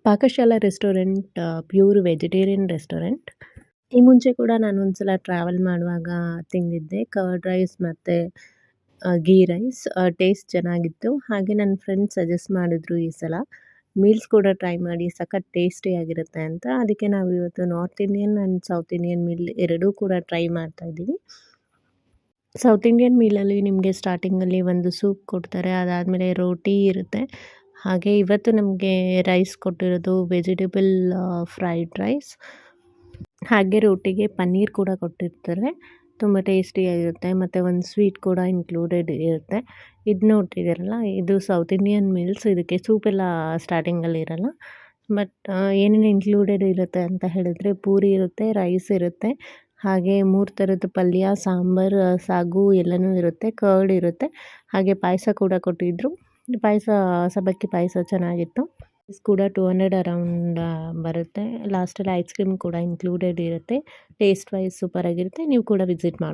Pakashala restaurant pure vegetarian restaurant. ಈ ಮುಂಚೆ ಕೂಡ ನಾನು ಒಂದ್ಸಲ ಟ್ರಾವೆಲ್ ಮಾಡುವಾಗ ತಿಂದಿದ್ದೆ. ಕರ್ಡ್ ರೈಸ್ ಮತ್ತು ಗೀ ರೈಸ್ ಟೇಸ್ಟ್ ಚೆನ್ನಾಗಿತ್ತು. ಹಾಗೆ ನನ್ನ ಫ್ರೆಂಡ್ಸ್ ಸಜೆಸ್ಟ್ ಮಾಡಿದ್ರು ಈ ಸಲ ಮೀಲ್ಸ್ ಕೂಡ ಟ್ರೈ ಮಾಡಿ ಸಖತ್ ಟೇಸ್ಟಿಯಾಗಿರುತ್ತೆ ಅಂತ. ಅದಕ್ಕೆ ನಾವು ಇವತ್ತು north Indian and south Indian meal ಎರಡೂ ಕೂಡ ಟ್ರೈ ಮಾಡ್ತಾ ಇದ್ದೀವಿ. ಸೌತ್ ಇಂಡಿಯನ್ ಮೀಲಲ್ಲಿ ನಿಮಗೆ ಸ್ಟಾರ್ಟಿಂಗಲ್ಲಿ ಒಂದು ಸೂಪ್ ಕೊಡ್ತಾರೆ, ಅದಾದಮೇಲೆ ರೋಟಿ ಇರುತ್ತೆ. ಹಾಗೆ ಇವತ್ತು ನಮಗೆ ರೈಸ್ ಕೊಟ್ಟಿರೋದು ವೆಜಿಟೇಬಲ್ ಫ್ರೈಡ್ ರೈಸ್, ಹಾಗೆ ರೋಟಿಗೆ ಪನ್ನೀರ್ ಕೂಡ ಕೊಟ್ಟಿರ್ತಾರೆ. ತುಂಬ ಟೇಸ್ಟಿಯಾಗಿರುತ್ತೆ ಮತ್ತು ಒಂದು ಸ್ವೀಟ್ ಕೂಡ ಇನ್ಕ್ಲೂಡೆಡ್ ಇರುತ್ತೆ. ಇದು ನೋಡ್ತಿದ್ದೀರಲ್ಲ, ಇದು ಸೌತ್ ಇಂಡಿಯನ್ ಮೀಲ್ಸ್. ಇದಕ್ಕೆ ಸೂಪೆಲ್ಲ ಸ್ಟಾರ್ಟಿಂಗಲ್ಲಿ ಇರಲ್ಲ. ಬಟ್ ಏನೇನು ಇನ್ಕ್ಲೂಡೆಡ್ ಇರುತ್ತೆ ಅಂತ ಹೇಳಿದ್ರೆ ಪೂರಿ ಇರುತ್ತೆ, ರೈಸ್ ಇರುತ್ತೆ, ಹಾಗೆ 3 ಥರದ್ದು ಪಲ್ಯ, ಸಾಂಬಾರು, ಸಾಗು ಎಲ್ಲನೂ ಇರುತ್ತೆ, ಕರ್ಡ್ ಇರುತ್ತೆ, ಹಾಗೆ ಪಾಯಸ ಕೂಡ ಕೊಟ್ಟಿದ್ದರು. ಪಾಯಸ ಸಬ್ಬಕ್ಕಿ ಪಾಯಸ ಚೆನ್ನಾಗಿತ್ತು. ಕೂಡ 200 ಅರೌಂಡ್ ಬರುತ್ತೆ. ಲಾಸ್ಟಲ್ಲಿ ಐಸ್ ಕ್ರೀಮ್ ಕೂಡ ಇನ್ಕ್ಲೂಡೆಡ್ ಇರುತ್ತೆ. ಟೇಸ್ಟ್ ವೈಸ್ ಸೂಪರಾಗಿರುತ್ತೆ. ನೀವು ಕೂಡ ವಿಸಿಟ್ ಮಾಡಿ.